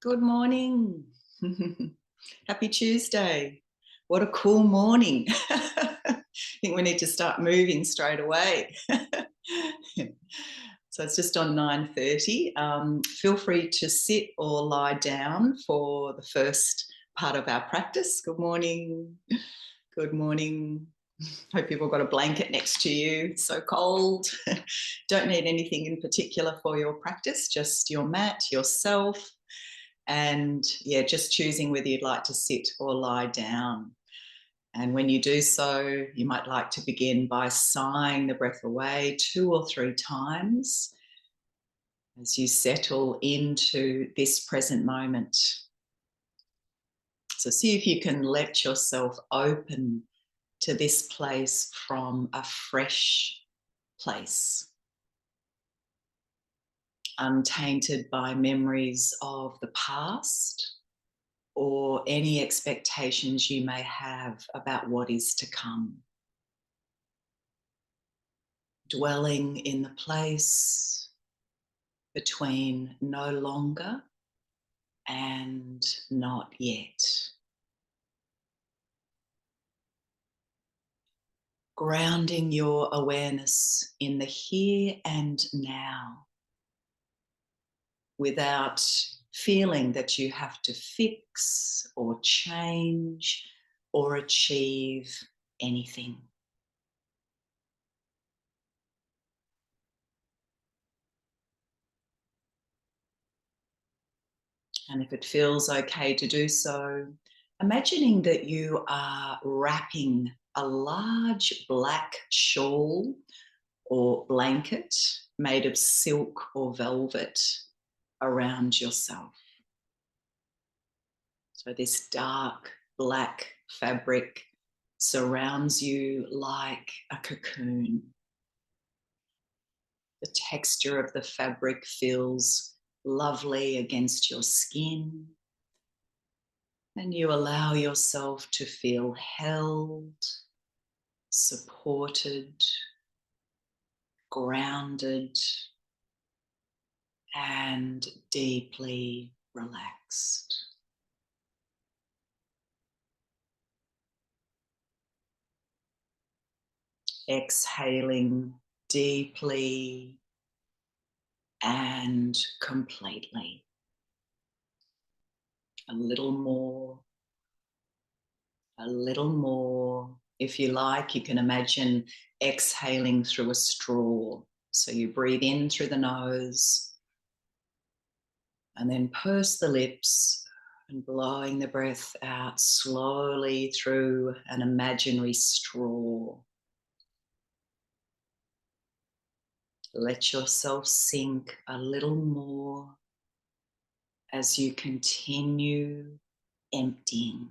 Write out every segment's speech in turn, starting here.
Good morning. Happy Tuesday. What a cool morning. I think we need to start moving straight away. So it's just on 9:30. Feel free to sit or lie down for the first part of our practice. Good morning. Good morning. Hope you've all got a blanket next to you. It's so cold. Don't need anything in particular for your practice, just your mat, yourself. And yeah, just choosing whether you'd like to sit or lie down. And when you do so, you might like to begin by sighing the breath away 2 or 3 times as you settle into this present moment. So see if you can let yourself open to this place from a fresh place, untainted by memories of the past or any expectations you may have about what is to come. Dwelling in the place between no longer and not yet. Grounding your awareness in the here and now without feeling that you have to fix or change or achieve anything. And if it feels okay to do so, imagining that you are wrapping a large black shawl or blanket made of silk or velvet around yourself. So this dark black fabric surrounds you like a cocoon. The texture of the fabric feels lovely against your skin, and you allow yourself to feel held, supported, grounded, and deeply relaxed. Exhaling deeply and completely. A little more, a little more. If you like, you can imagine exhaling through a straw. So you breathe in through the nose and then purse the lips and blowing the breath out slowly through an imaginary straw. Let yourself sink a little more as you continue emptying.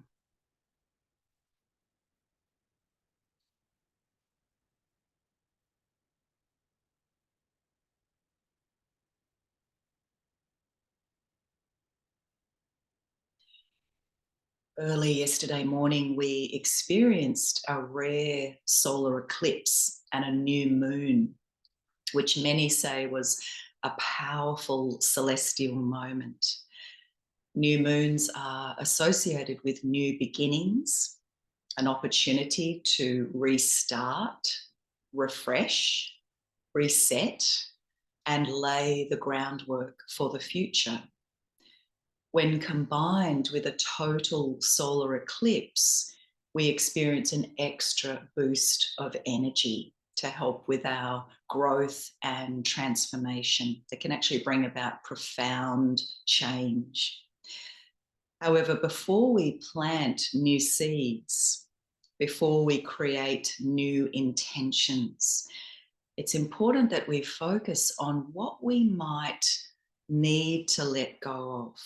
Early yesterday morning, we experienced a rare solar eclipse and a new moon, which many say was a powerful celestial moment. New moons are associated with new beginnings, an opportunity to restart, refresh, reset, and lay the groundwork for the future. When combined with a total solar eclipse, we experience an extra boost of energy to help with our growth and transformation that can actually bring about profound change. However, before we plant new seeds, before we create new intentions, it's important that we focus on what we might need to let go of,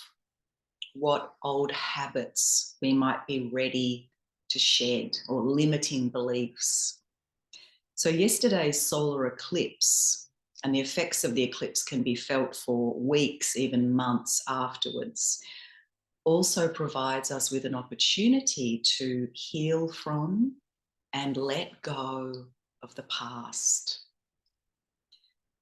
what old habits we might be ready to shed or limiting beliefs. So yesterday's solar eclipse, and the effects of the eclipse can be felt for weeks, even months afterwards, also provides us with an opportunity to heal from and let go of the past.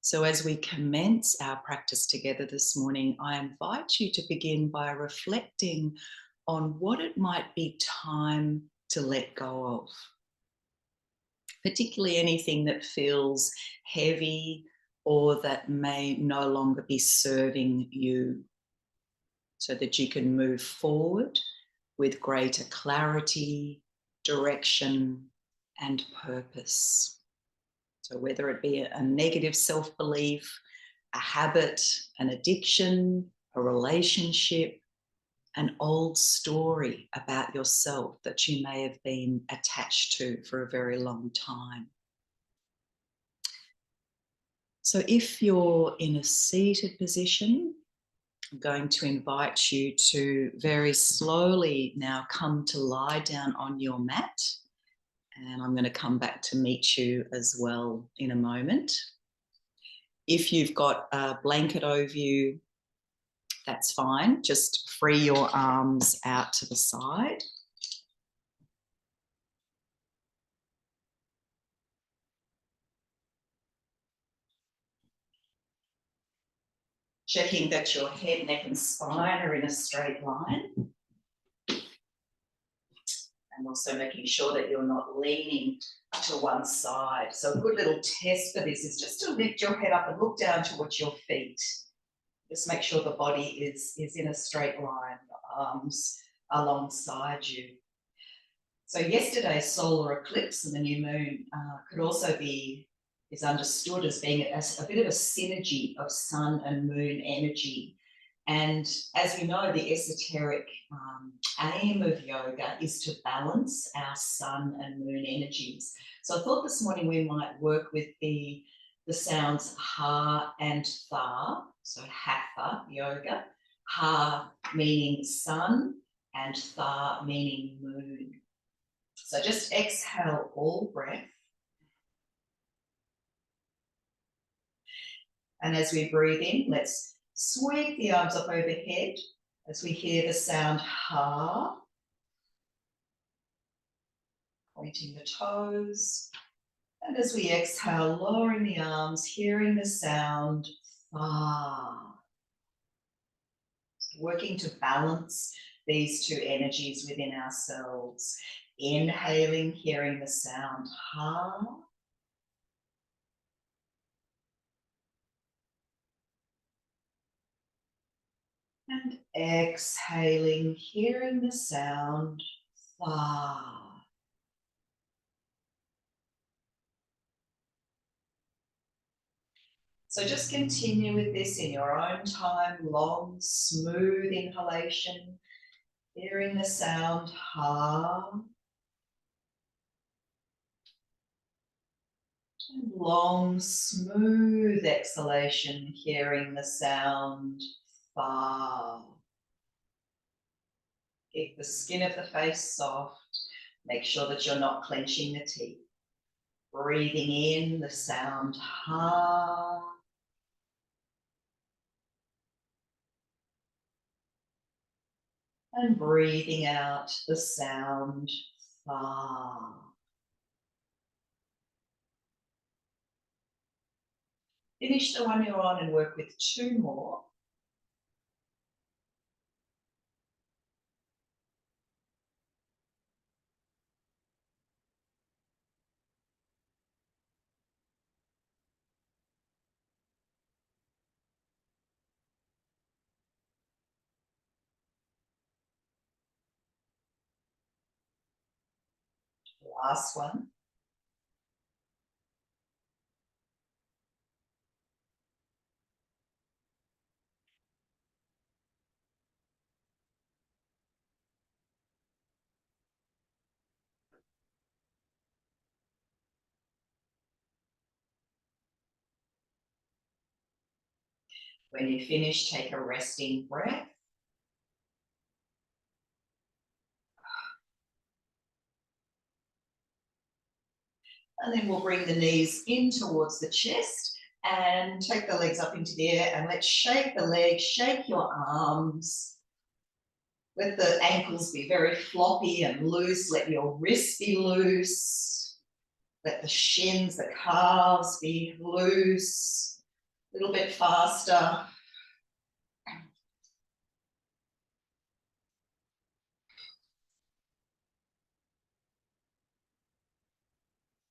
So as we commence our practice together this morning, I invite you to begin by reflecting on what it might be time to let go of, particularly anything that feels heavy or that may no longer be serving you, so that you can move forward with greater clarity, direction, and purpose. So whether it be a negative self-belief, a habit, an addiction, a relationship, an old story about yourself that you may have been attached to for a very long time. So if you're in a seated position, I'm going to invite you to very slowly now come to lie down on your mat. And I'm going to come back to meet you as well in a moment. If you've got a blanket over you, that's fine. Just free your arms out to the side. Checking that your head, neck and spine are in a straight line. And also making sure that you're not leaning to one side. So a good little test for this is just to lift your head up and look down towards your feet. Just make sure the body is in a straight line, the arms alongside you. So yesterday's solar eclipse and the new moon could also is understood as being a bit of a synergy of sun and moon energy. And as we know, the esoteric aim of yoga is to balance our sun and moon energies. So I thought this morning we might work with the sounds ha and tha, so hatha yoga, ha meaning sun and tha meaning moon. So just exhale all breath. And as we breathe in, let's sweep the arms up overhead as we hear the sound ha, pointing the toes. And as we exhale, lowering the arms, hearing the sound tha. Working to balance these two energies within ourselves. Inhaling, hearing the sound ha. And exhaling, hearing the sound tha. So just continue with this in your own time, long, smooth inhalation, hearing the sound ha. And long, smooth exhalation, hearing the sound tha. Keep the skin of the face soft. Make sure that you're not clenching the teeth. Breathing in the sound ha. And breathing out the sound tha. Finish the one you're on and work with two more. Last one. When you finish, take a resting breath. And then we'll bring the knees in towards the chest and take the legs up into the air, and let's shake the legs, shake your arms. Let the ankles be very floppy and loose. Let your wrists be loose. Let the shins, the calves be loose. A little bit faster.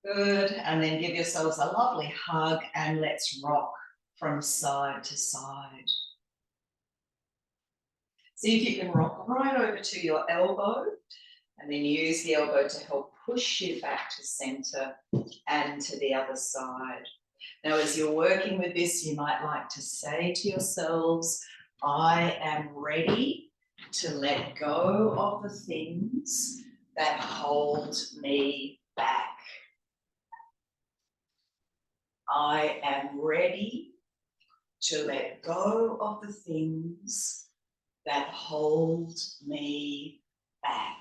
Good, and then give yourselves a lovely hug and let's rock from side to side. See if you can rock right over to your elbow and then use the elbow to help push you back to center and to the other side. Now, as you're working with this, you might like to say to yourselves, I am ready to let go of the things that hold me back. I am ready to let go of the things that hold me back.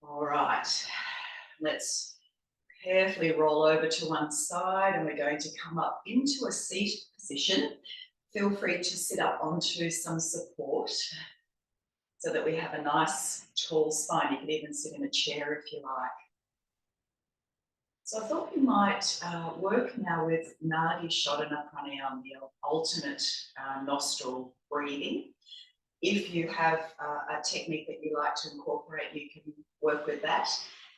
All right, let's carefully roll over to one side and we're going to come up into a seated position. Feel free to sit up onto some support so that we have a nice tall spine. You can even sit in a chair if you like. So I thought we might work now with Nadi Shodhana Pranayama, the alternate nostril breathing. If you have a technique that you like to incorporate, you can work with that.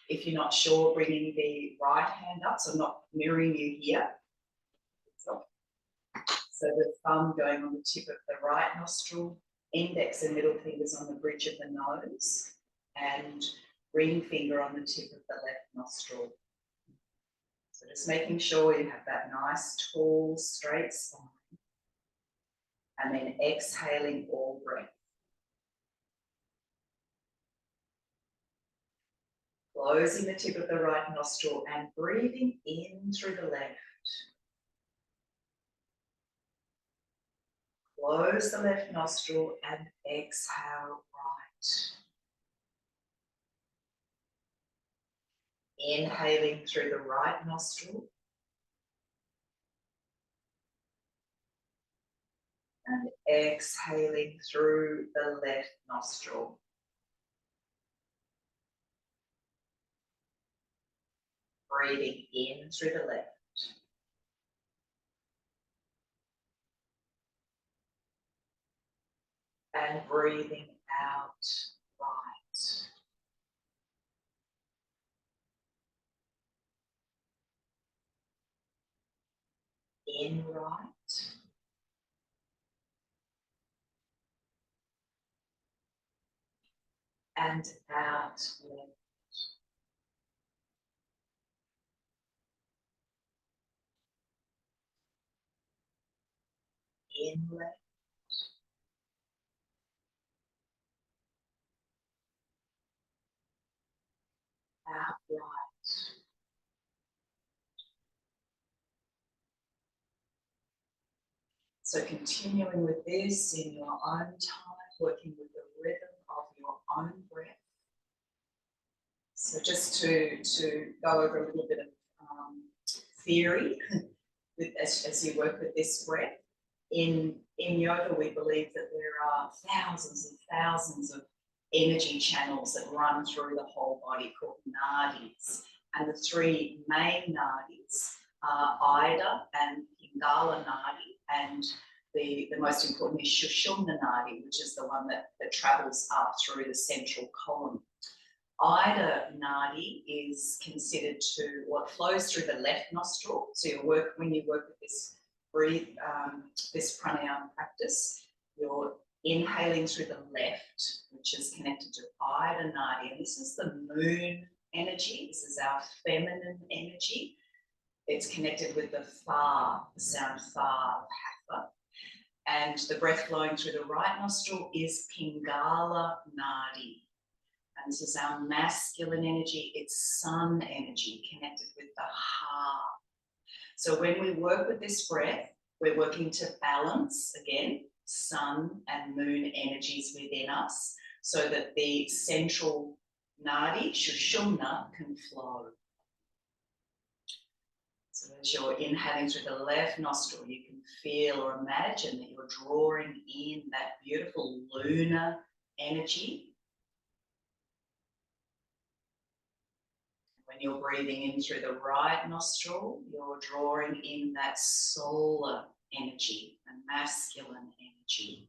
If you're not sure, bringing the right hand up, so I'm not mirroring you here. So the thumb going on the tip of the right nostril, index and middle fingers on the bridge of the nose, and ring finger on the tip of the left nostril. So just making sure you have that nice, tall, straight spine. And then exhaling all breath. Closing the tip of the right nostril and breathing in through the left. Close the left nostril and exhale right. Inhaling through the right nostril. And exhaling through the left nostril. Breathing in through the left. And breathing out right. In right. And out left. In left. Out right. So continuing with this in your own time, working with the rhythm of your own breath. So just to go over a little bit of theory as you work with this breath. In yoga, we believe that there are thousands and thousands of energy channels that run through the whole body called nadis. And the three main nadis are Ida and Pingala nadi, and the most important is Shushumna nadi, which is the one that travels up through the central column. Ida nadi is considered to what flows through the left nostril. So when you work with this this pranayama practice, you're inhaling through the left, which is connected to Ida nadi, and this is the moon energy. This is our feminine energy. It's connected with the Tha, the sound Tha of Hatha. And the breath flowing through the right nostril is Pingala nadi. And this is our masculine energy. It's sun energy connected with the heart. So when we work with this breath, we're working to balance, again, sun and moon energies within us so that the central nadi, Shushumna, can flow. So as you're inhaling through the left nostril, you can feel or imagine that you're drawing in that beautiful lunar energy. When you're breathing in through the right nostril, you're drawing in that solar energy, the masculine energy.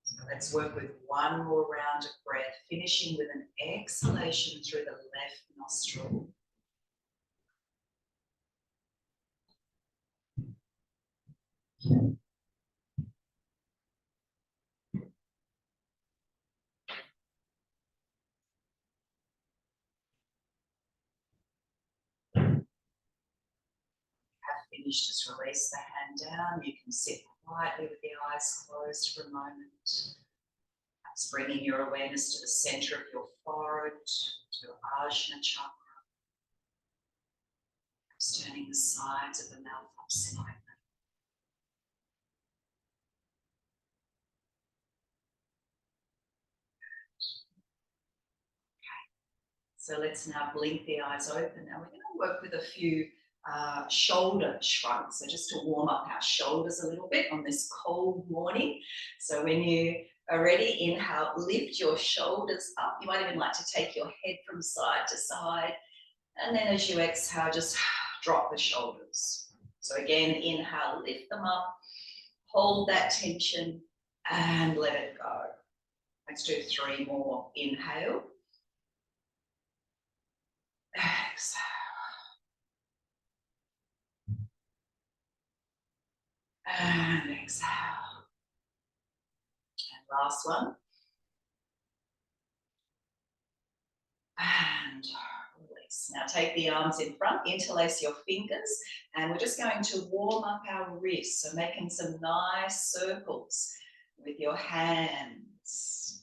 So let's work with one more round of breath, finishing with an exhalation through the left nostril. Finish, just release the hand down. You can sit quietly with the eyes closed for a moment. Perhaps bringing your awareness to the center of your forehead, to your Ajna chakra. Perhaps turning the sides of the mouth up slightly. So let's now blink the eyes open. Now we're going to work with a few shoulder shrugs. So just to warm up our shoulders a little bit on this cold morning. So when you are ready, inhale, lift your shoulders up. You might even like to take your head from side to side. And then as you exhale, just drop the shoulders. So again, inhale, lift them up, hold that tension and let it go. Let's do 3 more. Inhale. Exhale. And exhale. And last one. And release. Now take the arms in front, interlace your fingers, and we're just going to warm up our wrists. So making some nice circles with your hands.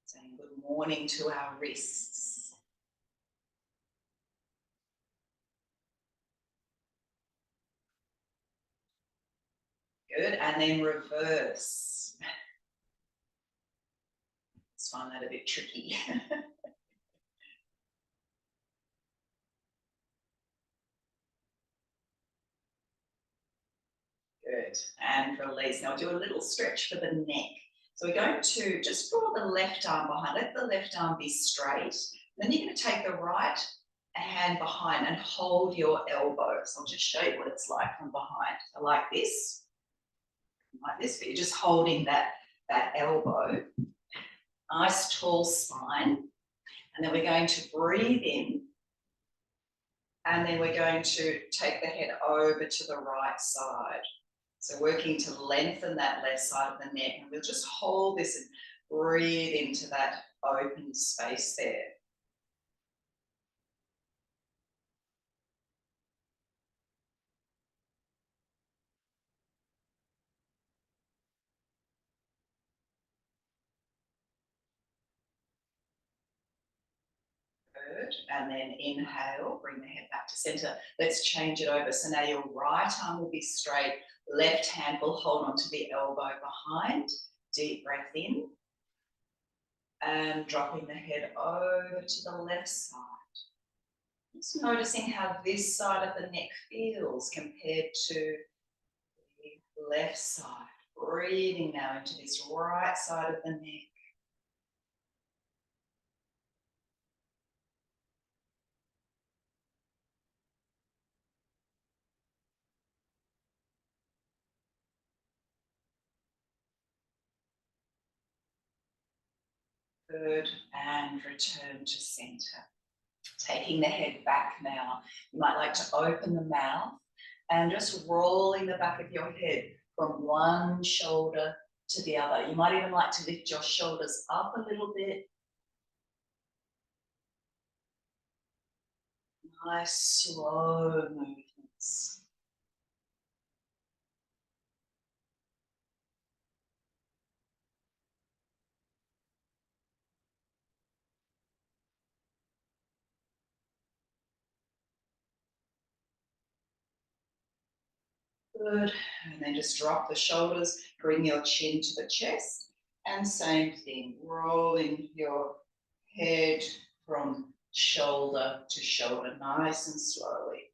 Saying good morning to our wrists. Good, and then reverse. Let's find that a bit tricky. Good, and release. Now do a little stretch for the neck. So we're going to just draw the left arm behind. Let the left arm be straight. Then you're going to take the right hand behind and hold your elbows. I'll just show you what it's like from behind. So like this, but you're just holding that elbow. Nice tall spine. And then we're going to breathe in. And then we're going to take the head over to the right side. So working to lengthen that left side of the neck. And we'll just hold this and breathe into that open space there. Good. And then inhale, bring the head back to center. Let's change it over. So now your right arm will be straight. Left hand will hold onto the elbow behind. Deep breath in. And dropping the head over to the left side. Just noticing how this side of the neck feels compared to the left side. Breathing now into this right side of the neck. Good, and return to center. Taking the head back now. You might like to open the mouth and just rolling the back of your head from one shoulder to the other. You might even like to lift your shoulders up a little bit. Nice slow movements. Good, and then just drop the shoulders, bring your chin to the chest, and same thing, rolling your head from shoulder to shoulder, nice and slowly.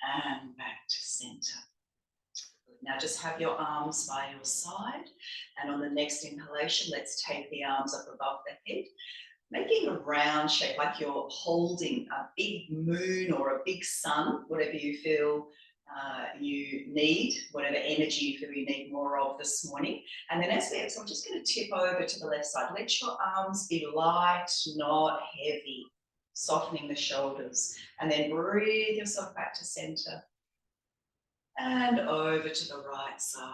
and back to center. Now just have your arms by your side, and on the next inhalation, let's take the arms up above the head, making a round shape like you're holding a big moon or a big sun, whatever you feel you need, whatever energy you feel you need more of this morning. And then as we exhale, I'm just going to tip over to the left side. Let your arms be light, not heavy, softening the shoulders. And then breathe yourself back to center and over to the right side.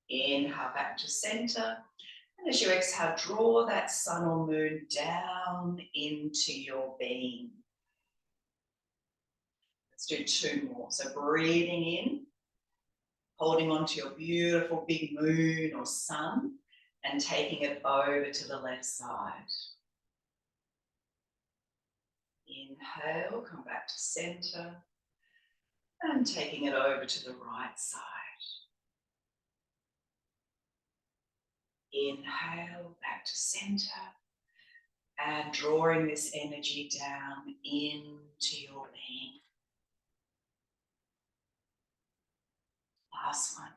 Inhale back to center. And as you exhale, draw that sun or moon down into your being. Let's do 2 more. So breathing in, holding on to your beautiful big moon or sun, and taking it over to the left side. Inhale, come back to center, and taking it over to the right side. Inhale, back to center, and drawing this energy down into your being. Last one.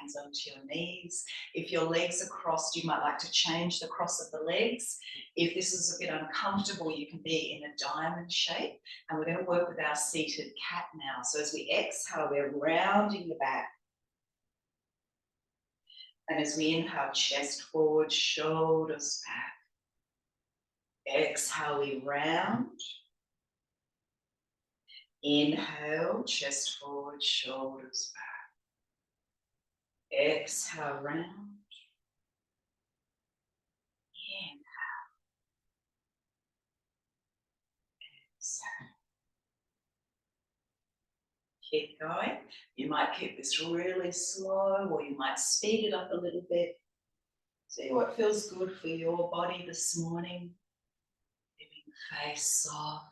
Hands onto your knees. If your legs are crossed, you might like to change the cross of the legs. If this is a bit uncomfortable, you can be in a diamond shape. And we're going to work with our seated cat now. So as we exhale, we're rounding the back. And as we inhale, chest forward, shoulders back. Exhale, we round. Inhale, chest forward, shoulders back. Exhale, round. Inhale. Exhale. Keep going. You might keep this really slow, or you might speed it up a little bit. See what feels good for your body this morning. Keeping face soft.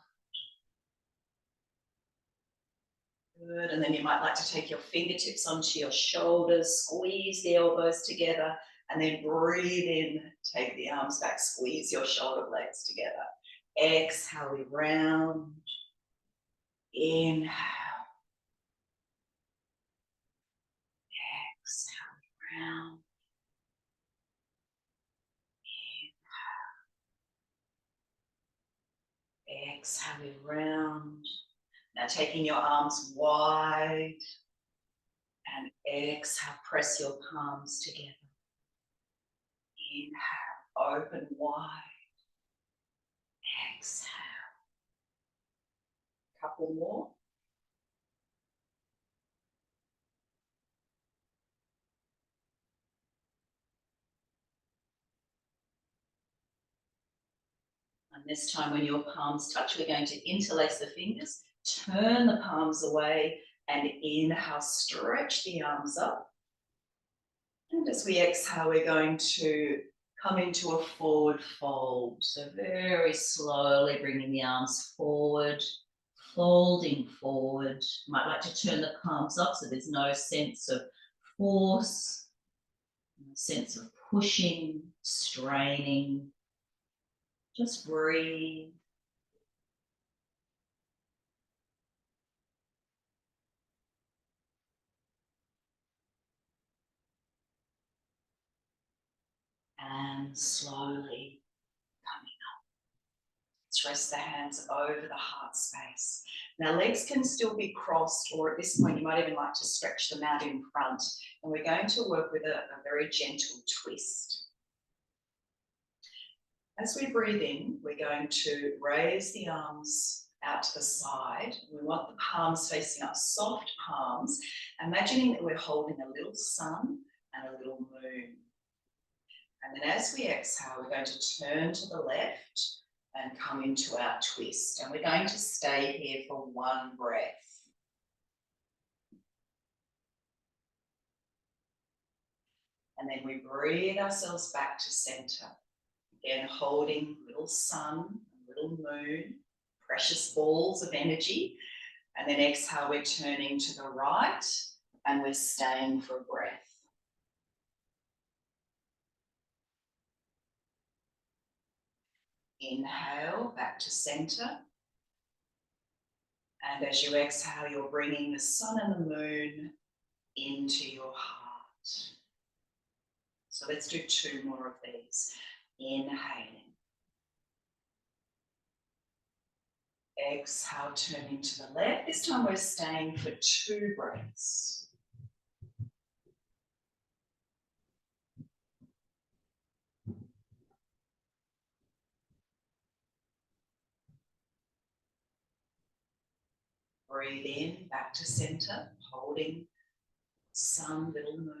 Good. And then you might like to take your fingertips onto your shoulders, squeeze the elbows together, and then breathe in, take the arms back, squeeze your shoulder blades together. Exhale, we round. Inhale. Exhale, we round. Inhale. Exhale, we round. Now taking your arms wide, and exhale, press your palms together. Inhale, open wide. Exhale. Couple more. And this time when your palms touch, we're going to interlace the fingers, turn the palms away, and inhale, stretch the arms up. And as we exhale, we're going to come into a forward fold. So very slowly bringing the arms forward, folding forward. You might like to turn the palms up so there's no sense of force, no sense of pushing, straining. Just breathe. And slowly coming up. Let's rest the hands over the heart space. Now legs can still be crossed, or at this point you might even like to stretch them out in front. And we're going to work with a very gentle twist. As we breathe in, we're going to raise the arms out to the side. We want the palms facing up, soft palms, imagining that we're holding a little sun and a little moon. And then as we exhale, we're going to turn to the left and come into our twist. And we're going to stay here for 1 breath. And then we breathe ourselves back to center. Again, holding little sun, little moon, precious balls of energy. And then exhale, we're turning to the right and we're staying for a breath. Inhale, back to center. And as you exhale, you're bringing the sun and the moon into your heart. So let's do 2 more of these. Inhaling. Exhale, turning to the left. This time we're staying for 2 breaths. Breathe in, back to center, holding sun, little moon,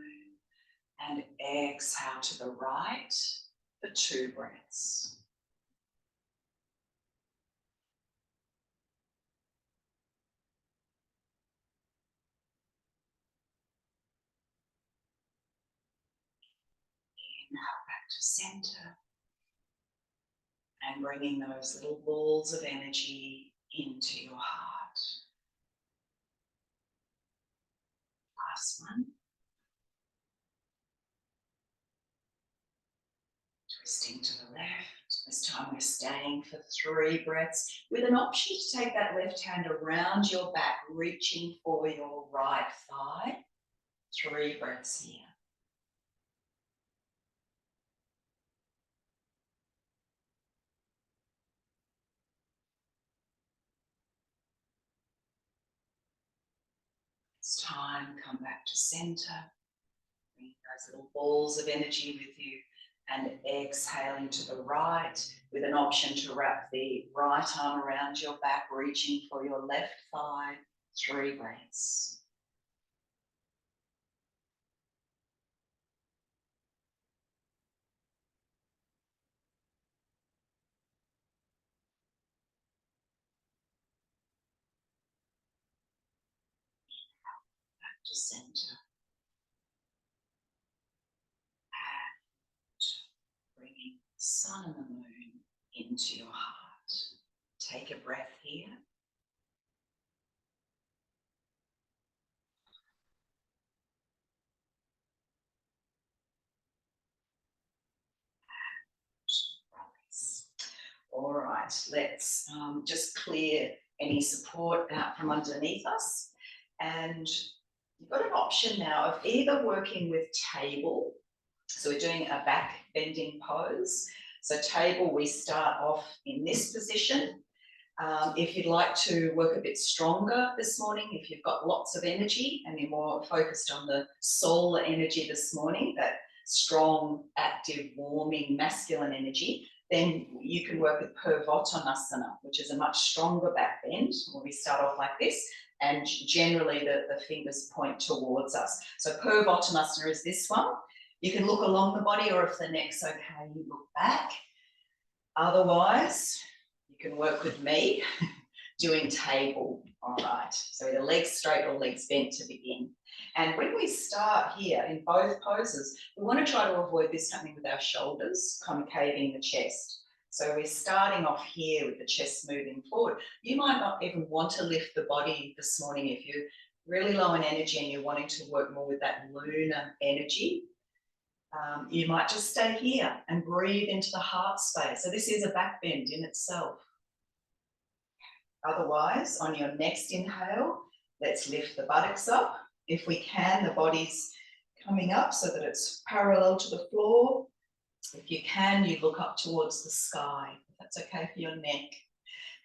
and exhale to the right for 2 breaths. Inhale, back to center, and bringing those little balls of energy into your heart. Last one. Twisting to the left. This time we're staying for 3 breaths with an option to take that left hand around your back, reaching for your right thigh. 3 breaths here. It's time, come back to center. Bring those little balls of energy with you and exhaling to the right with an option to wrap the right arm around your back, reaching for your left thigh. 3 breaths. Back to center. And bringing the sun and the moon into your heart. Take a breath here. All right, let's just clear any support out from underneath us. And you've got an option now of either working with table. So we're doing a back bending pose. So table, we start off in this position. If you'd like to work a bit stronger this morning, if you've got lots of energy and you're more focused on the solar energy this morning, that strong, active, warming, masculine energy, then you can work with Purvottanasana, which is a much stronger back bend, where we start off like this, and generally the fingers point towards us. So Purvottanasana is this one. You can look along the body, or if the neck's okay, you look back. Otherwise, you can work with me doing table. All right, so either legs straight or legs bent to begin. And when we start here in both poses, we want to try to avoid this happening with our shoulders, concaving the chest. So we're starting off here with the chest moving forward. You might not even want to lift the body this morning if you're really low in energy and you're wanting to work more with that lunar energy. You might just stay here and breathe into the heart space. So this is a back bend in itself. Otherwise, on your next inhale, let's lift the buttocks up. If we can, the body's coming up so that it's parallel to the floor. If you can, you look up towards the sky, if that's okay for your neck.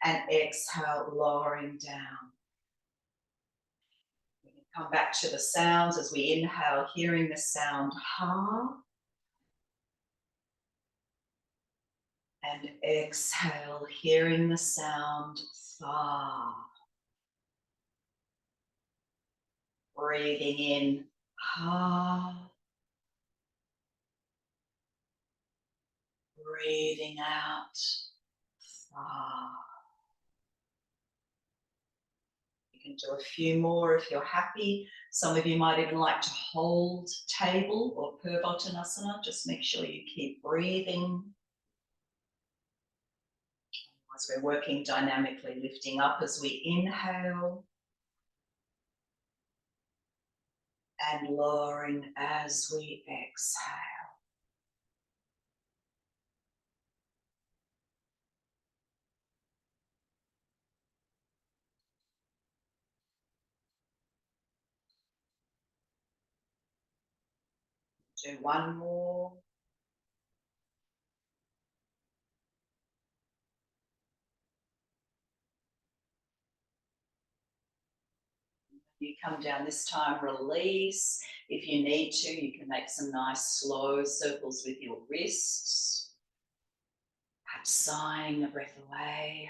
And exhale, lowering down. We can come back to the sounds as we inhale, hearing the sound ha. And exhale, hearing the sound tha. Breathing in ha. Breathing out tha. You can do a few more if you're happy. Some of you might even like to hold table or Purvottanasana. Just make sure you keep breathing. As we're working dynamically, lifting up as we inhale and lowering as we exhale. Do one more. You come down this time, release. If you need to, you can make some nice slow circles with your wrists. Perhaps sighing the breath away.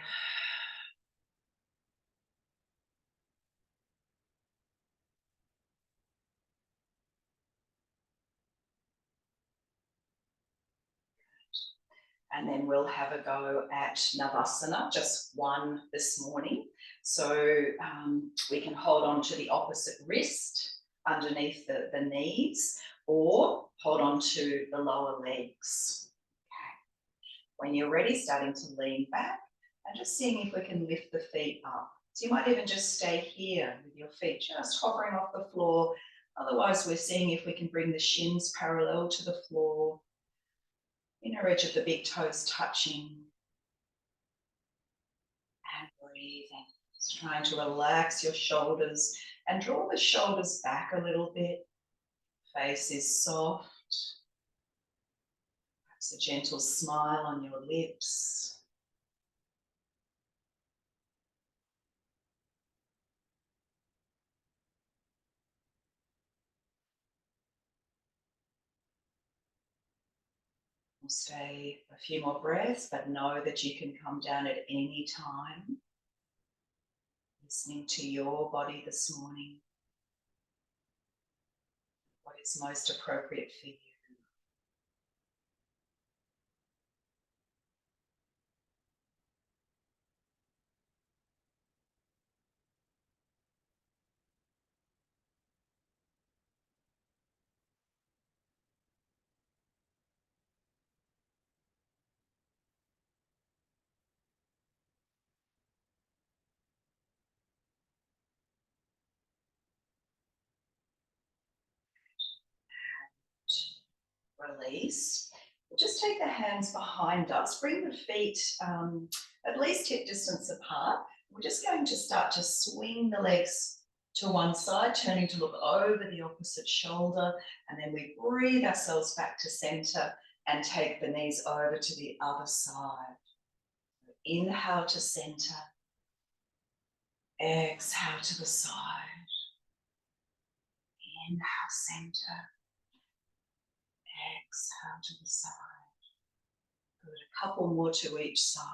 And then we'll have a go at Navasana, just one this morning. So we can hold on to the opposite wrist underneath the knees, or hold on to the lower legs. Okay. When you're ready, starting to lean back and just seeing if we can lift the feet up. So you might even just stay here with your feet just hovering off the floor. Otherwise, we're seeing if we can bring the shins parallel to the floor. Inner edge of the big toes touching. And breathing. Just trying to relax your shoulders and draw the shoulders back a little bit. Face is soft. Perhaps a gentle smile on your lips. We'll stay a few more breaths, but know that you can come down at any time. Listening to your body this morning. What is most appropriate for you. Release. We'll just take the hands behind us, bring the feet at least hip distance apart. We're just going to start to swing the legs to one side, turning to look over the opposite shoulder, and then we breathe ourselves back to center and take the knees over to the other side. Inhale to center, exhale to the side, inhale center, exhale to the side. Good, a couple more to each side.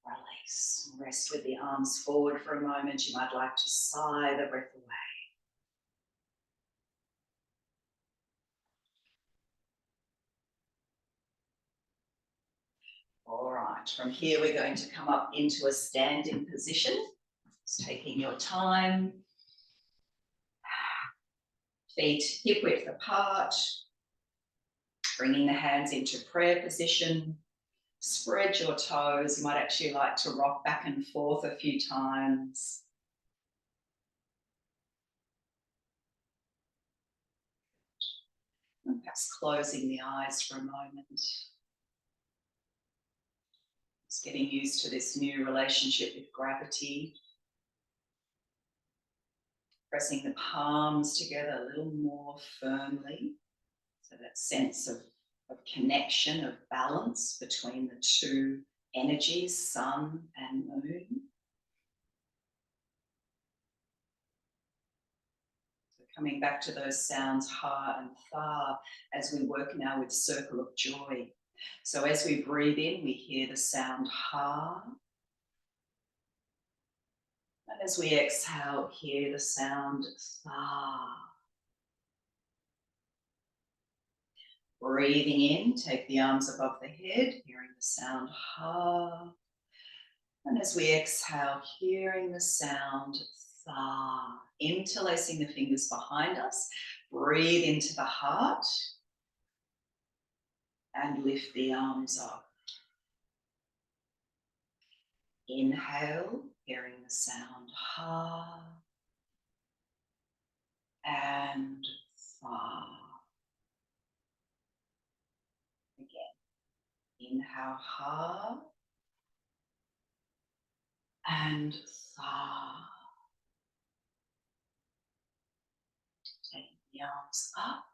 Release. Rest with the arms forward for a moment. You might like to sigh the breath away. All right, from here we're going to come up into a standing position. Just taking your time. Feet hip width apart. Bringing the hands into prayer position. Spread your toes. You might actually like to rock back and forth a few times. And perhaps closing the eyes for a moment. Just getting used to this new relationship with gravity. Pressing the palms together a little more firmly. So that sense of connection, of balance between the two energies, sun and moon. So Coming back to those sounds, ha and tha, as we work now with circle of joy. So as we breathe in, we hear the sound ha. And as we exhale, hear the sound tha. Breathing in, take the arms above the head, hearing the sound ha. And as we exhale, hearing the sound tha. Interlacing the fingers behind us, breathe into the heart and lift the arms up. Inhale, hearing the sound ha and tha. Again, inhale ha and tha. Taking the arms up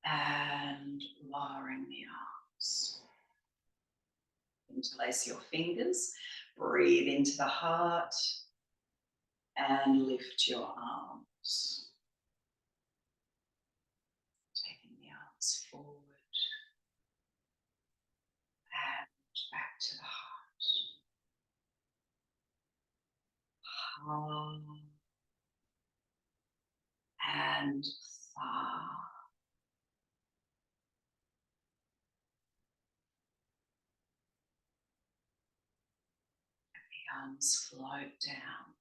and lowering the arms. Interlace your fingers, breathe into the heart and lift your arms. Taking the arms forward and back to the heart. Ha and tha. The arms float down.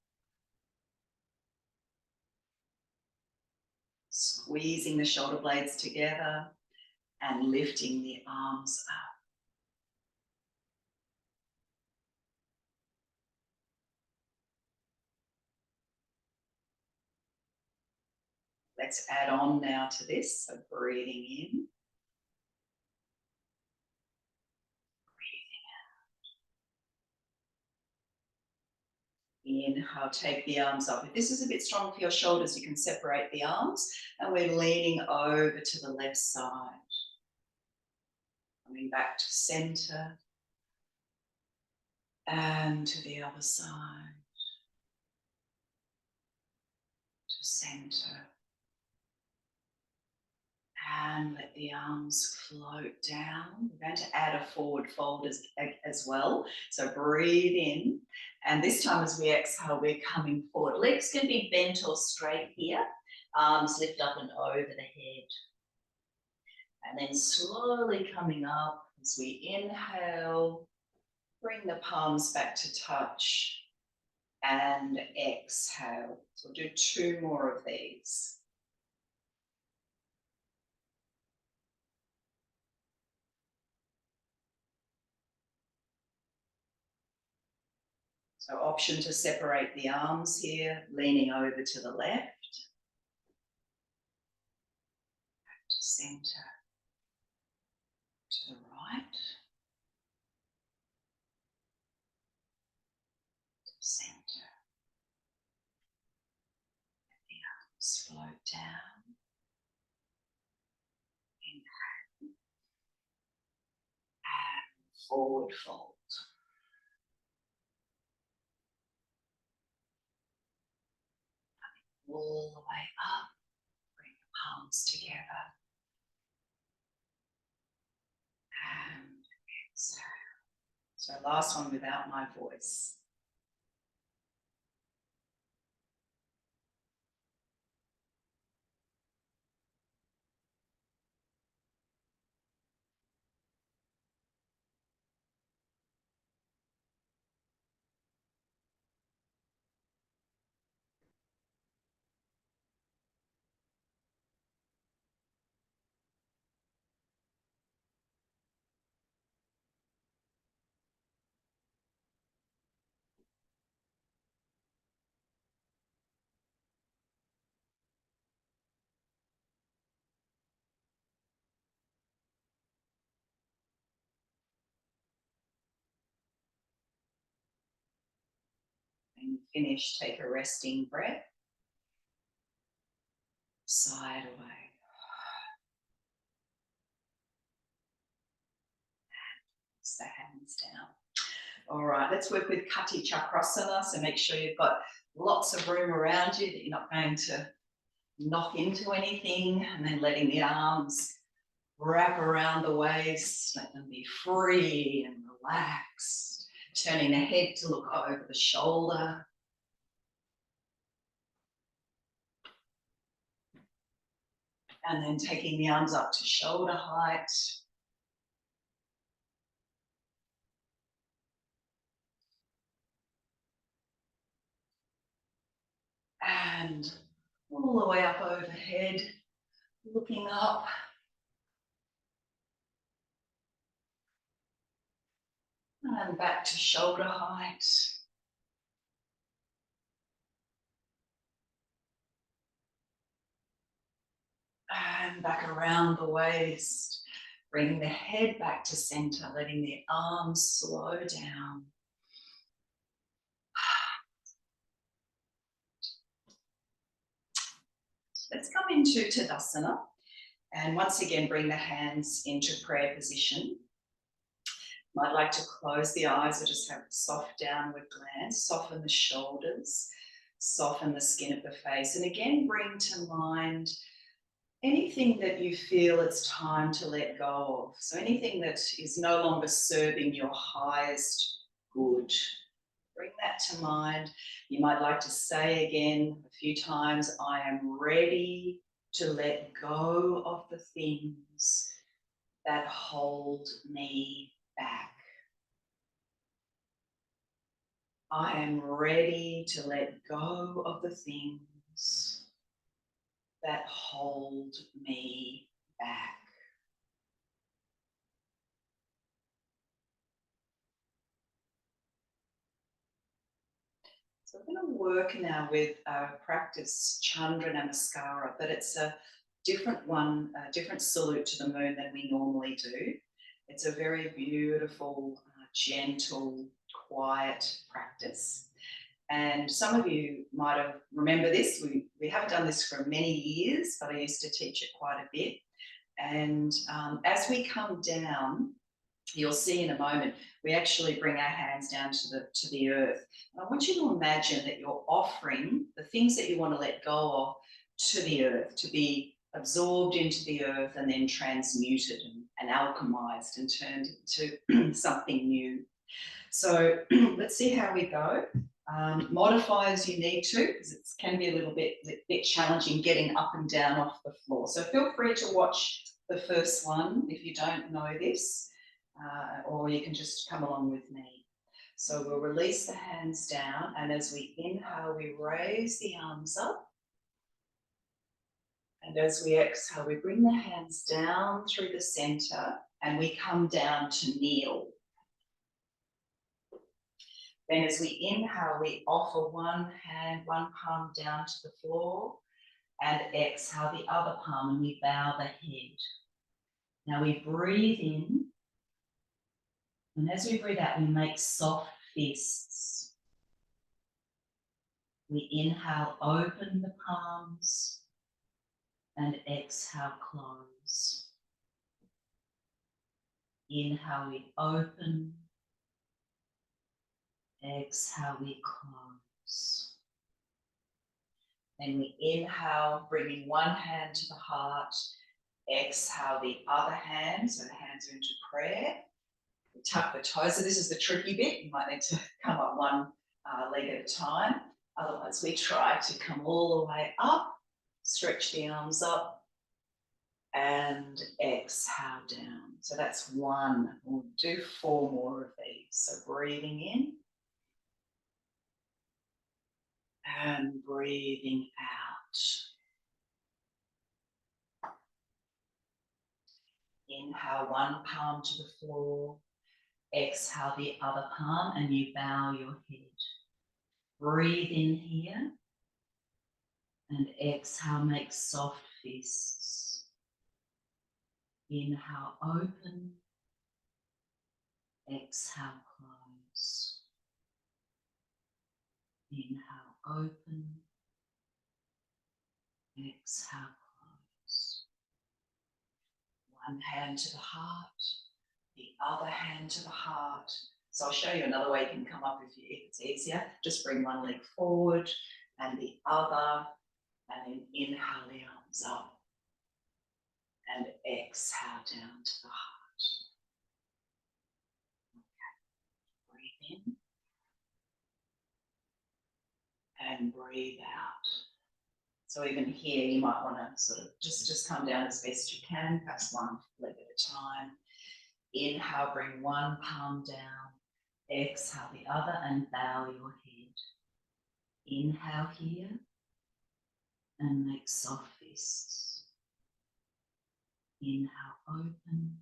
Squeezing the shoulder blades together and lifting the arms up. Let's add on now to this. So breathing in, breathing out. Inhale, take the arms up. If this is a bit strong for your shoulders, you can separate the arms, and we're leaning over to the left side. Coming back to center and to the other side. To center. And let the arms float down. We're going to add a forward fold as well. So breathe in. And this time as we exhale, we're coming forward. Legs can be bent or straight here. Arms lift up and over the head. And then slowly coming up as we inhale, bring the palms back to touch and exhale. So we'll do 2 more of these. So option to separate the arms here, leaning over to the left, back to center, to the right, to center. Let the arms float down, inhale, and forward fold. All the way up, bring the palms together. And exhale. So last one without my voice. When you finish, take a resting breath. Sigh it away. Press the hands down. All right, let's work with Kati Chakrasana. So make sure you've got lots of room around you, that you're not going to knock into anything, and then letting the arms wrap around the waist, let them be free and relaxed, turning the head to look over the shoulder. And then taking the arms up to shoulder height. And all the way up overhead, looking up. And back to shoulder height. And back around the waist. Bringing the head back to center, letting the arms slow down. Let's come into Tadasana. And once again, bring the hands into prayer position. Might like to close the eyes or just have a soft downward glance, soften the shoulders, soften the skin of the face. And again, bring to mind anything that you feel it's time to let go of. So anything that is no longer serving your highest good. Bring that to mind. You might like to say again a few times, I am ready to let go of the things that hold me back. I am ready to let go of the things that hold me back. So we're going to work now with practice Chandra Namaskara, but it's a different one, a different salute to the moon than we normally do. It's a very beautiful, gentle, quiet practice. And some of you might have remember this. We haven't done this for many years, but I used to teach it quite a bit. And as we come down, you'll see in a moment, we actually bring our hands down to the earth. And I want you to imagine that you're offering the things that you want to let go of to the earth, to be absorbed into the earth and then transmuted and alchemized and turned into something new. So let's see how we go. Modify as you need to, because it can be a little bit challenging getting up and down off the floor. So feel free to watch the first one if you don't know this, or you can just come along with me. So we'll release the hands down, and as we inhale, we raise the arms up. And as we exhale, we bring the hands down through the center, and we come down to kneel. Then as we inhale, we offer one hand, one palm down to the floor, and exhale the other palm, and we bow the head. Now we breathe in, and as we breathe out, we make soft fists. We inhale, open the palms, and exhale, close. Inhale, we open. Exhale, we close. Then we inhale, bringing one hand to the heart. Exhale the other hand, so the hands are into prayer. We tuck the toes, so this is the tricky bit. You might need to come up one leg at a time. Otherwise, we try to come all the way up, stretch the arms up, and exhale down. So that's one. We'll do 4 more of these. So breathing in and breathing out. Inhale, one palm to the floor. Exhale the other palm, and you bow your head. Breathe in here, and exhale, make soft fists. Inhale, open. Exhale, close. Inhale, open. Exhale, close. One hand to the heart, the other hand to the heart. So I'll show you another way you can come up if it's easier. Just bring one leg forward and the other, and then inhale the arms up and exhale down to the heart. Okay. Breathe in and breathe out. So even here, you might want to sort of just come down as best you can, perhaps one leg at a time. Inhale, bring one palm down. Exhale the other and bow your head. Inhale here and make soft fists. Inhale, open.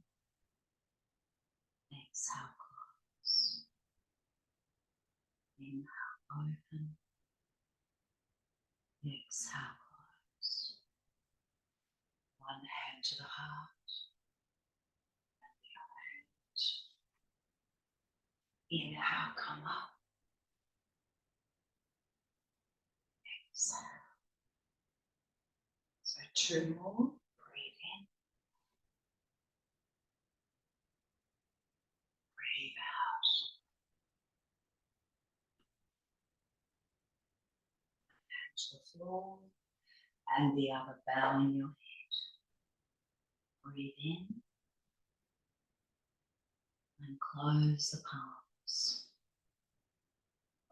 Exhale, close. Inhale, open. Exhale, close. One hand to the heart and the other hand. Inhale, come up. Exhale. So two more. Breathe in. Breathe out. Hand to the floor and the other, bowing your head. Breathe in and close the palms.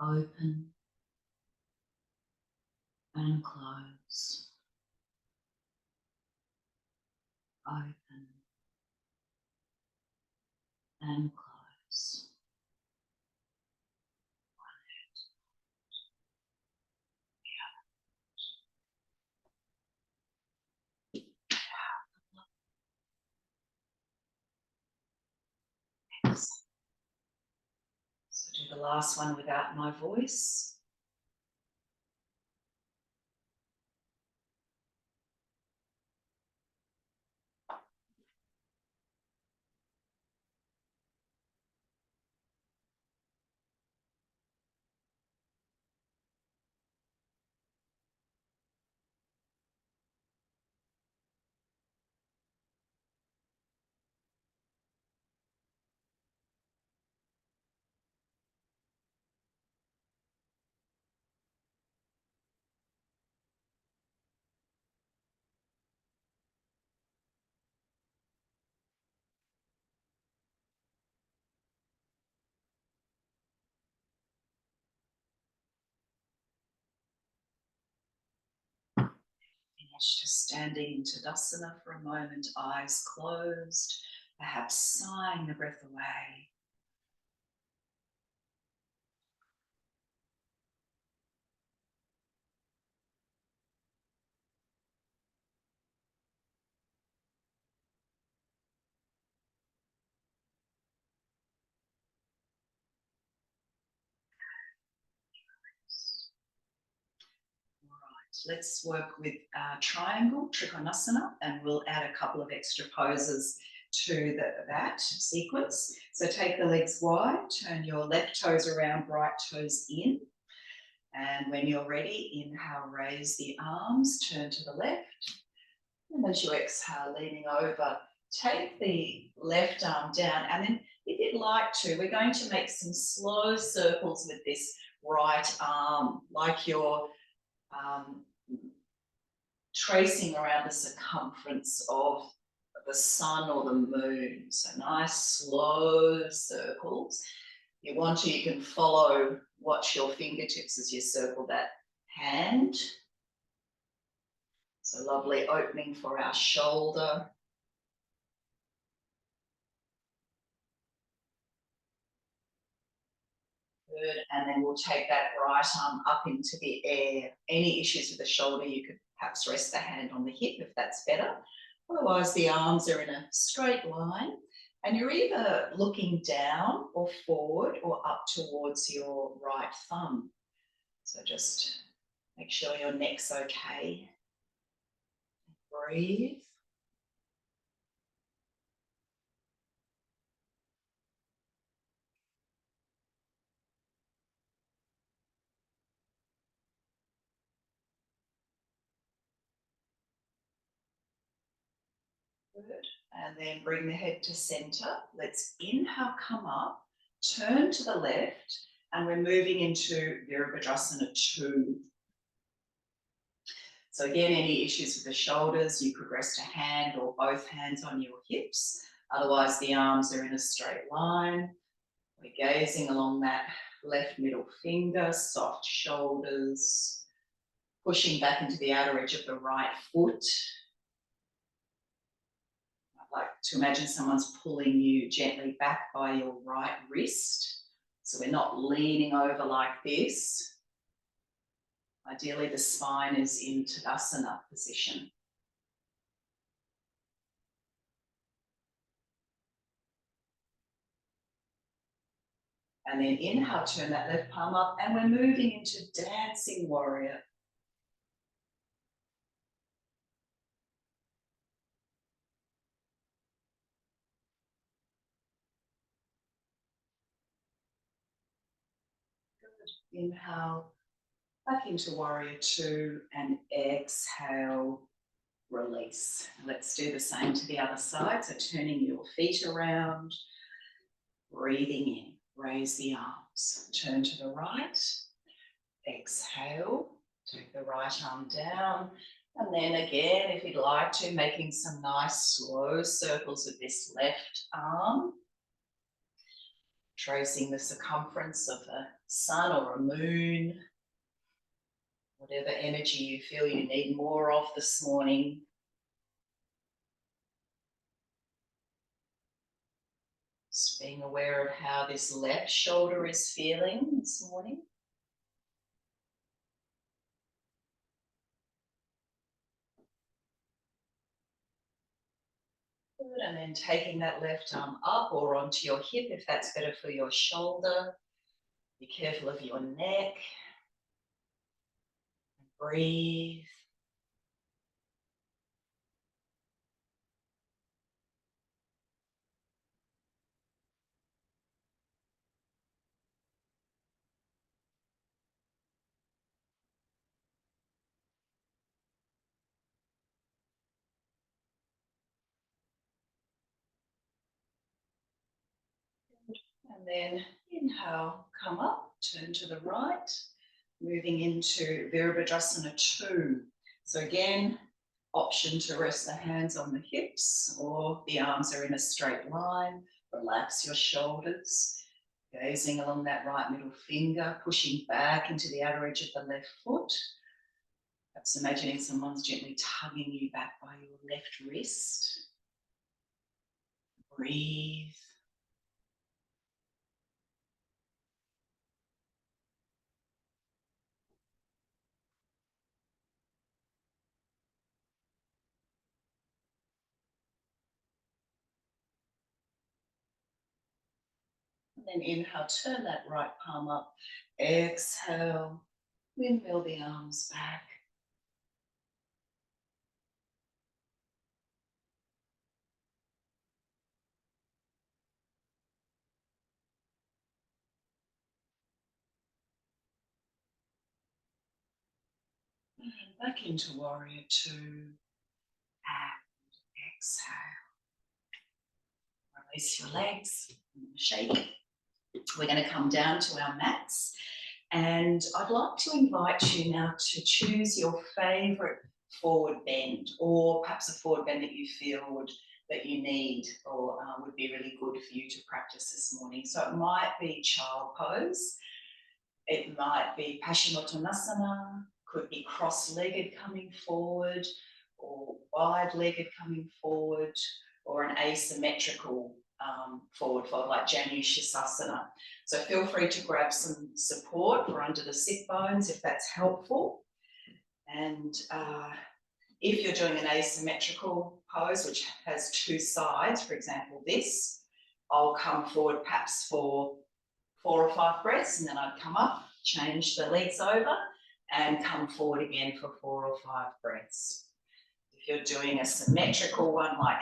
Open and close. Open and close. One hand, the other. So do the last one without my voice. Finish just standing in Tadasana for a moment, eyes closed, perhaps sighing the breath away. Let's work with triangle, Trikonasana, and we'll add a couple of extra poses to that sequence. So take the legs wide, turn your left toes around, right toes in. And when you're ready, inhale, raise the arms, turn to the left. And as you exhale, leaning over, take the left arm down. And then if you'd like to, we're going to make some slow circles with this right arm, like you're tracing around the circumference of the sun or the moon. So nice slow circles. If you want to, you can follow, watch your fingertips as you circle that hand. So lovely opening for our shoulder. Good. And then we'll take that right arm up into the air. Any issues with the shoulder, you could perhaps rest the hand on the hip if that's better. Otherwise, the arms are in a straight line. And you're either looking down or forward or up towards your right thumb. So just make sure your neck's okay. Breathe. Good. And then bring the head to center. Let's inhale, come up. turn to the left, and we're moving into Virabhadrasana 2. So again, any issues with the shoulders, you could rest a hand or both hands on your hips. Otherwise, the arms are in a straight line. We're gazing along that left middle finger, soft shoulders, pushing back into the outer edge of the right foot. I'd like to imagine someone's pulling you gently back by your right wrist. So we're not leaning over like this. Ideally, the spine is in Tadasana position. And then inhale, turn that left palm up, and we're moving into Dancing Warrior. Good. Inhale, back into Warrior 2, and exhale, release. Let's do the same to the other side. So turning your feet around, breathing in, raise the arms, turn to the right, exhale, take the right arm down, and then again, if you'd like to, making some nice slow circles with this left arm, tracing the circumference of a sun or a moon, whatever energy you feel you need more of this morning. Just being aware of how this left shoulder is feeling this morning. Good, and then taking that left arm up or onto your hip if that's better for your shoulder. Be careful of your neck. Breathe. And then inhale, come up, turn to the right, moving into Virabhadrasana 2. So again, option to rest the hands on the hips or the arms are in a straight line. Relax your shoulders, gazing along that right middle finger, pushing back into the outer edge of the left foot. Perhaps imagining someone's gently tugging you back by your left wrist. Breathe. And then inhale, turn that right palm up. Exhale, windmill the arms back. And back into Warrior 2. And exhale. Release your legs. Shake. We're going to come down to our mats. And I'd like to invite you now to choose your favourite forward bend, or perhaps a forward bend that you feel that you need or would be really good for you to practice this morning. So it might be child pose, it might be Paschimottanasana, could be cross-legged coming forward, or wide-legged coming forward, or an asymmetrical forward fold like Janushirasana. So feel free to grab some support for under the sit bones if that's helpful. And if you're doing an asymmetrical pose, which has two sides, for example, this, I'll come forward perhaps for 4 or 5 breaths, and then I'd come up, change the legs over, and come forward again for 4 or 5 breaths. If you're doing a symmetrical one like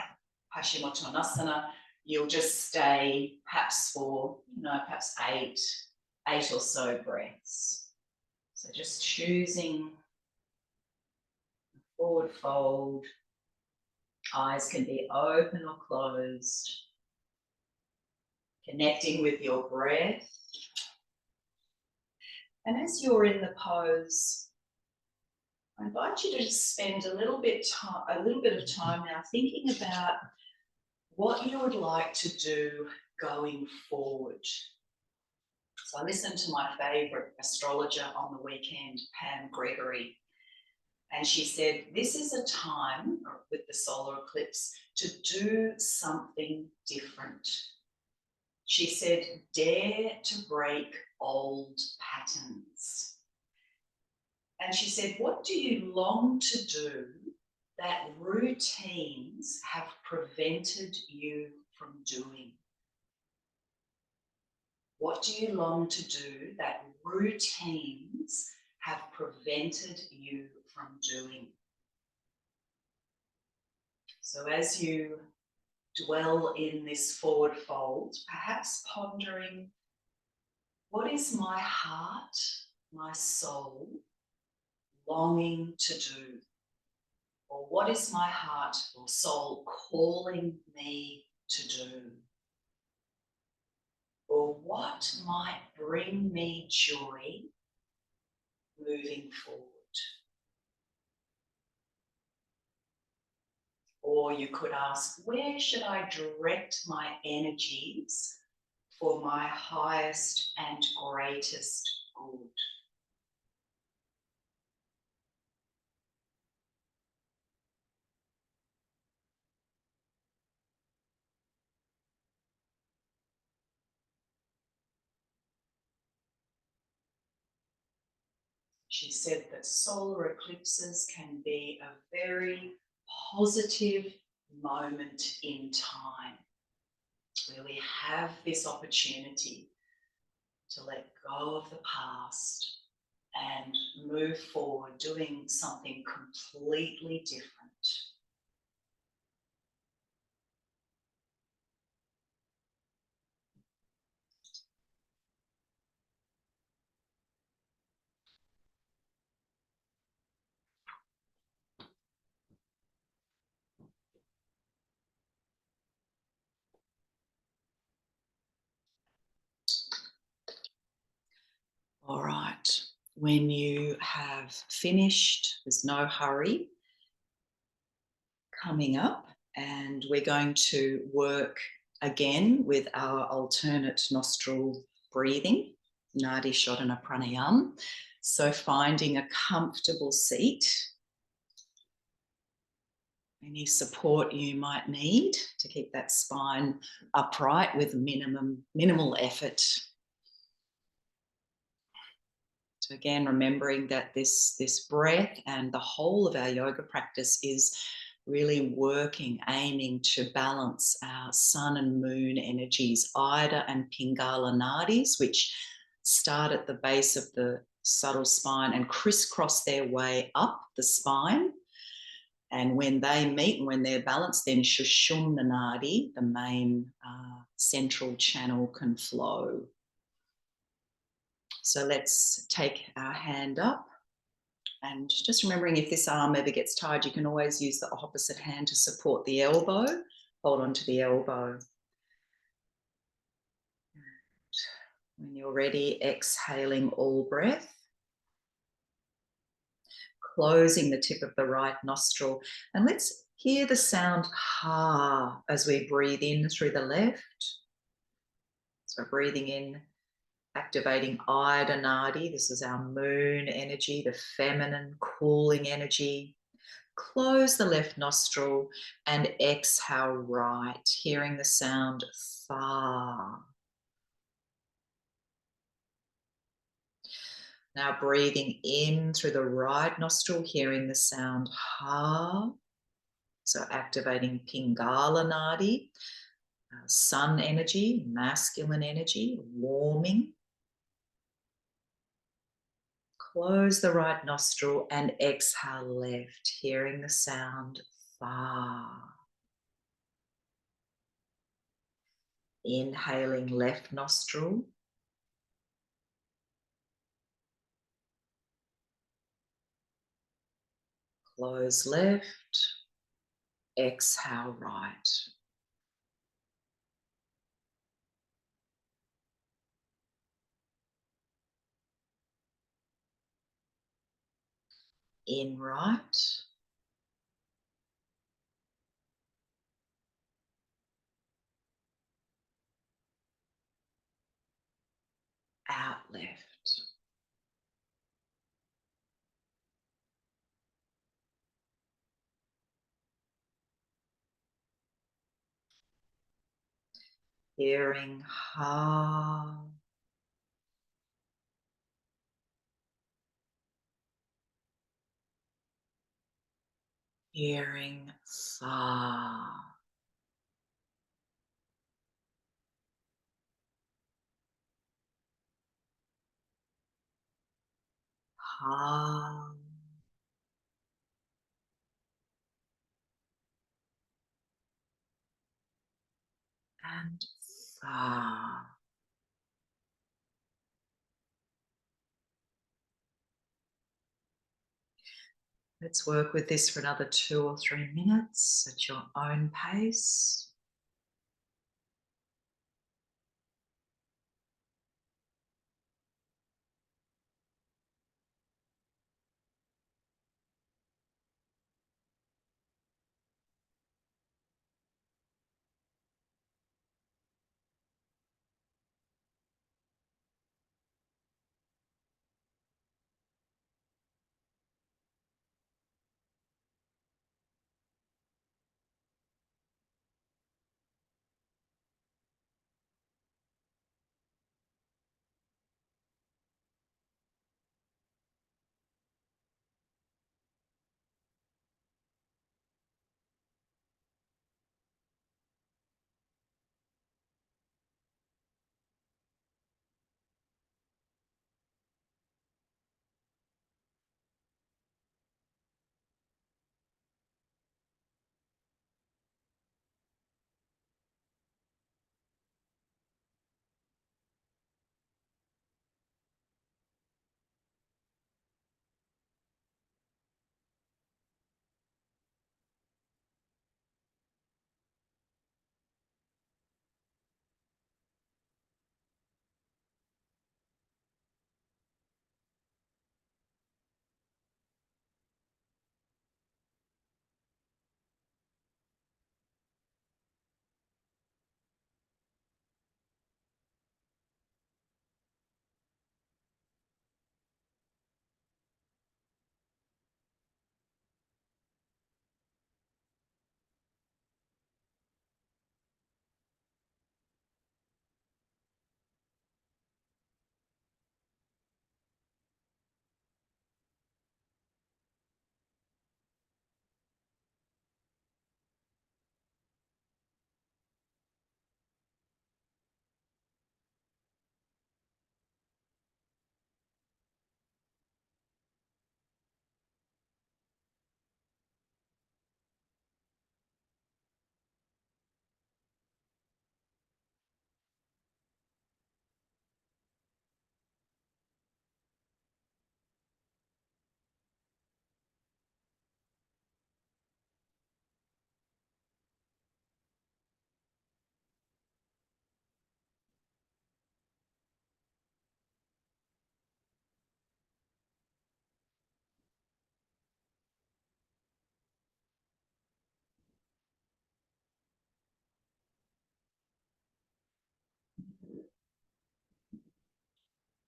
Paschimottanasana, you'll just stay perhaps for, perhaps 8 or so breaths. So just choosing forward fold. Eyes can be open or closed. Connecting with your breath. And as you're in the pose, I invite you to just spend a little bit of time now thinking about what you would like to do going forward. So I listened to my favourite astrologer on the weekend, Pam Gregory, and she said, this is a time with the solar eclipse to do something different. She said, dare to break old patterns. And she said, what do you long to do that routines have prevented you from doing? What do you long to do that routines have prevented you from doing? So as you dwell in this forward fold, perhaps pondering, what is my heart, my soul longing to do? Or what is my heart or soul calling me to do? Or what might bring me joy moving forward? Or you could ask, where should I direct my energies for my highest and greatest good? She said that solar eclipses can be a very positive moment in time where we have this opportunity to let go of the past and move forward doing something completely different. All right, when you have finished, there's no hurry coming up, and we're going to work again with our alternate nostril breathing, Nadi Shodhana Pranayam. So finding a comfortable seat, any support you might need to keep that spine upright with minimal effort. So again, remembering that this breath and the whole of our yoga practice is really working, aiming to balance our sun and moon energies, Ida and Pingala nadis, which start at the base of the subtle spine and crisscross their way up the spine. And when they meet and when they're balanced, then Shushumna nadi, the main central channel, can flow. So let's take our hand up, and just remembering if this arm ever gets tired, you can always use the opposite hand to support the elbow. Hold on to the elbow. And when you're ready, exhaling all breath. Closing the tip of the right nostril. And let's hear the sound ha as we breathe in through the left. So breathing in, activating Ida Nadi. This is our moon energy, the feminine cooling energy. Close the left nostril and exhale right, hearing the sound Tha. Now breathing in through the right nostril, hearing the sound Ha. So activating Pingala Nadi, sun energy, masculine energy, warming. Close the right nostril and exhale left, hearing the sound Tha. Inhaling left nostril. Close left, exhale right. In right, out left. Hearing ha, hearing sa, ha, and sa. Let's work with this for another 2 or 3 minutes at your own pace.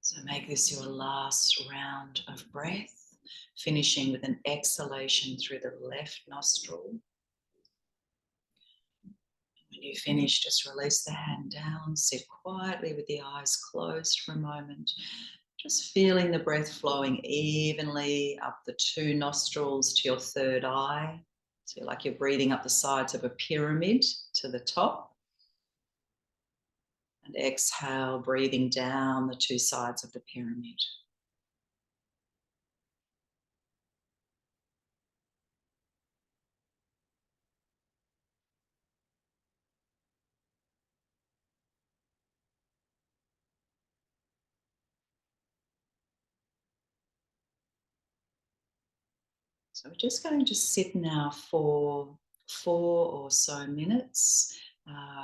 So make this your last round of breath, finishing with an exhalation through the left nostril. When you finish, just release the hand down, sit quietly with the eyes closed for a moment, just feeling the breath flowing evenly up the 2 nostrils to your third eye. So like you're breathing up the sides of a pyramid to the top. And exhale, breathing down the 2 sides of the pyramid. So we're just going to sit now for 4 or so minutes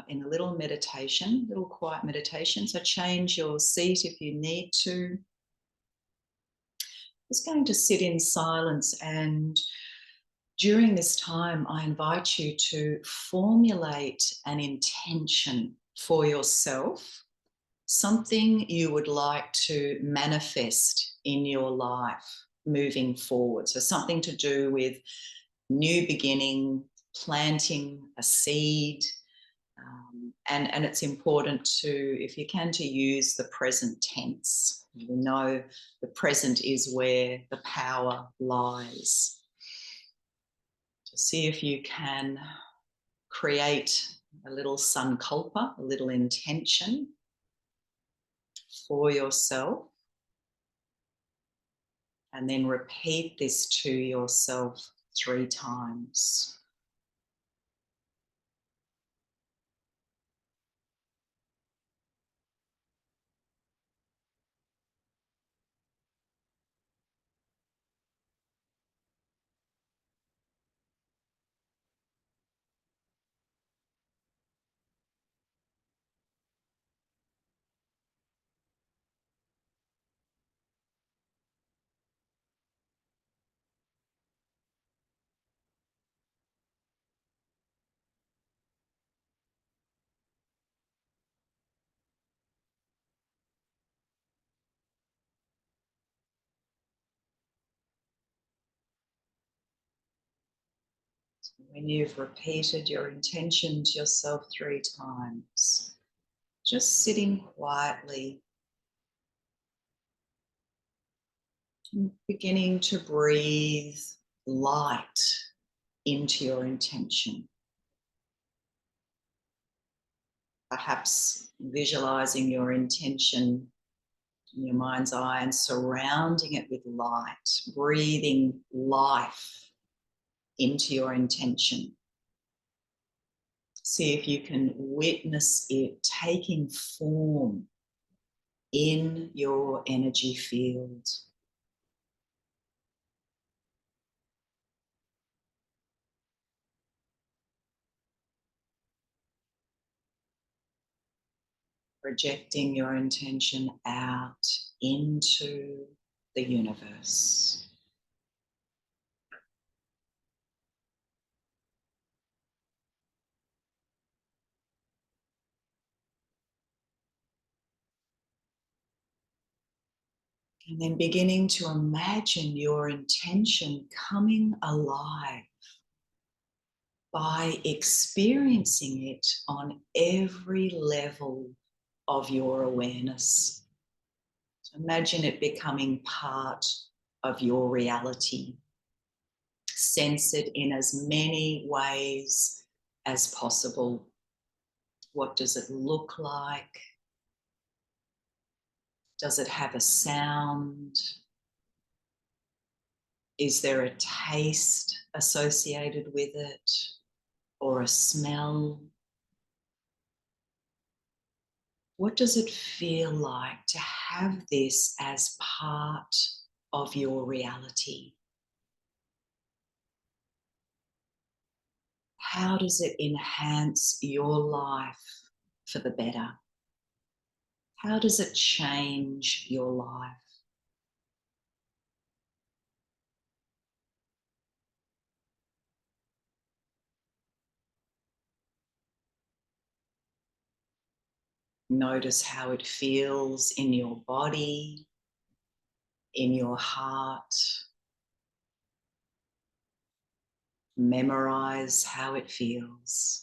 in a little meditation, little quiet meditation. So change your seat if you need to. Just going to sit in silence, and during this time, I invite you to formulate an intention for yourself, something you would like to manifest in your life moving forward. So, something to do with new beginning, planting a seed. And it's important to, if you can, to use the present tense. We know the present is where the power lies. To see if you can create a little sankalpa, a little intention for yourself, and then repeat this to yourself 3 times. When you've repeated your intention to yourself 3 times, just sitting quietly, and beginning to breathe light into your intention. Perhaps visualizing your intention in your mind's eye and surrounding it with light, breathing life into your intention. See if you can witness it taking form in your energy field. Projecting your intention out into the universe. And then beginning to imagine your intention coming alive by experiencing it on every level of your awareness. So imagine it becoming part of your reality. Sense it in as many ways as possible. What does it look like? Does it have a sound? Is there a taste associated with it, or a smell? What does it feel like to have this as part of your reality? How does it enhance your life for the better? How does it change your life? Notice how it feels in your body, in your heart. Memorize how it feels.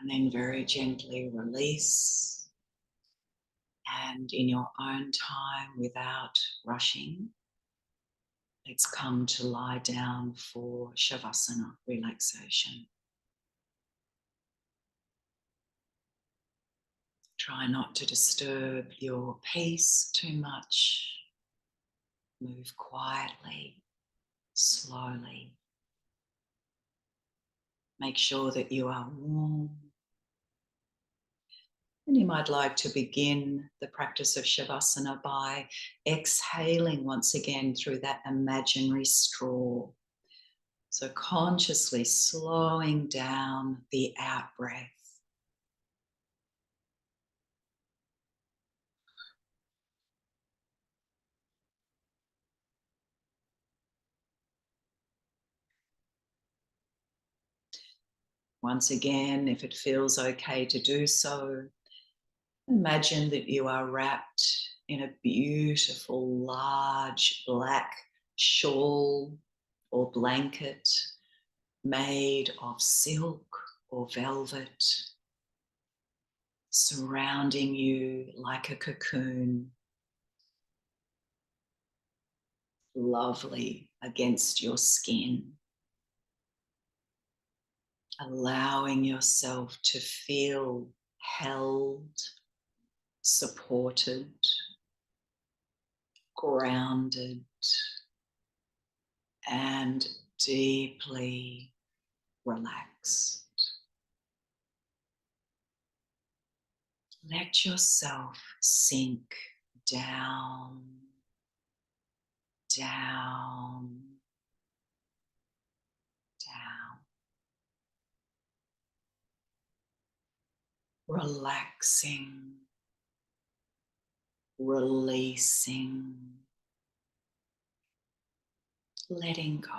And then very gently release. And in your own time, without rushing, Let's come to lie down for Shavasana, relaxation. Try not to disturb your peace too much. Move quietly, slowly. Make sure that you are warm. And you might like to begin the practice of Shavasana by exhaling once again through that imaginary straw. So consciously slowing down the out breath. Once again, if it feels okay to do so, imagine that you are wrapped in a beautiful, large black shawl or blanket made of silk or velvet, surrounding you like a cocoon, lovely against your skin, allowing yourself to feel held, supported, grounded, and deeply relaxed. Let yourself sink down, down, down. Relaxing, releasing, letting go.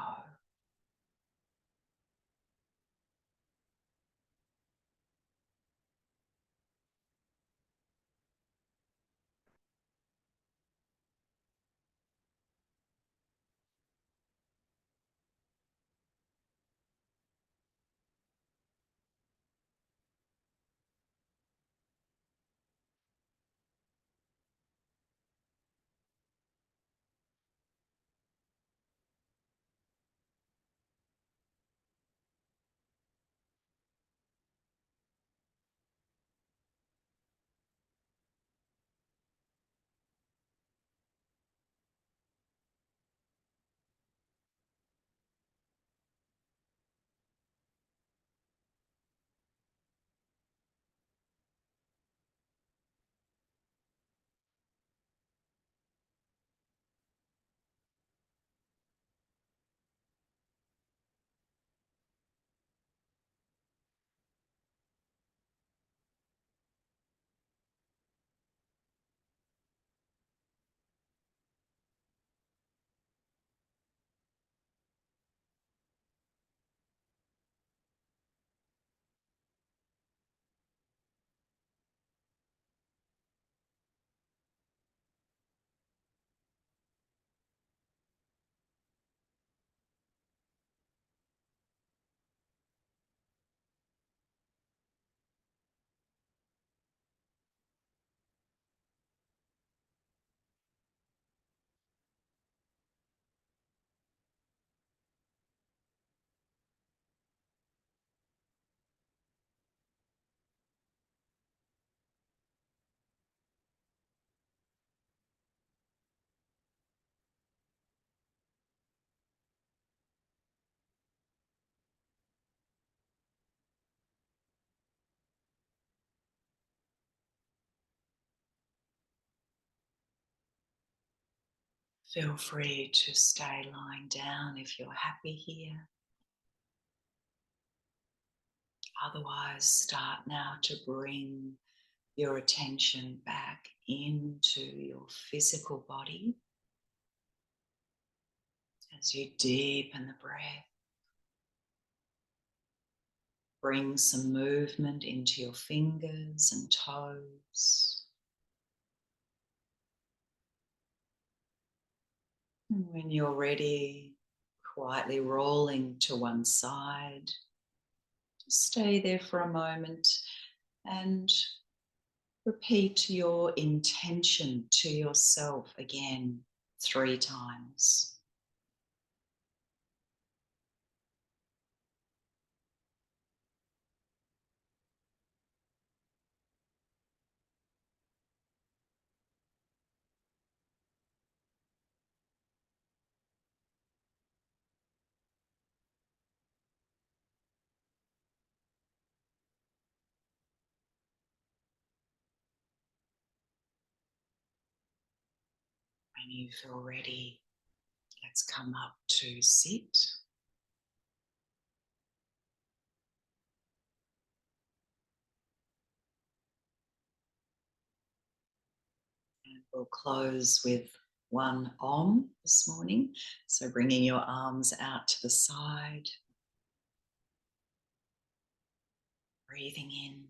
Feel free to stay lying down if you're happy here. Otherwise, start now to bring your attention back into your physical body as you deepen the breath. Bring some movement into your fingers and toes. And when you're ready, quietly rolling to one side. Just stay there for a moment and repeat your intention to yourself again 3 times. When you feel ready, let's come up to sit. And we'll close with one Om this morning. So bringing your arms out to the side. Breathing in.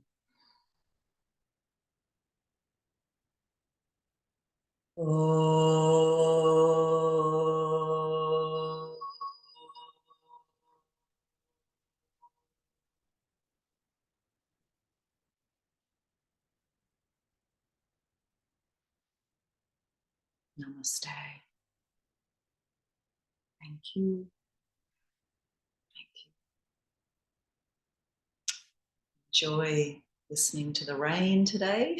Oh. Namaste. Thank you. Thank you. Enjoy listening to the rain today,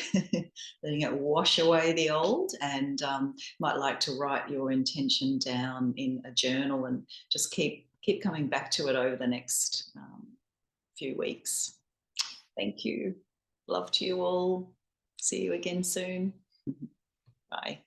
letting it wash away the old, and might like to write your intention down in a journal and just keep coming back to it over the next few weeks. Thank you. Love to you all. See you again soon. Bye.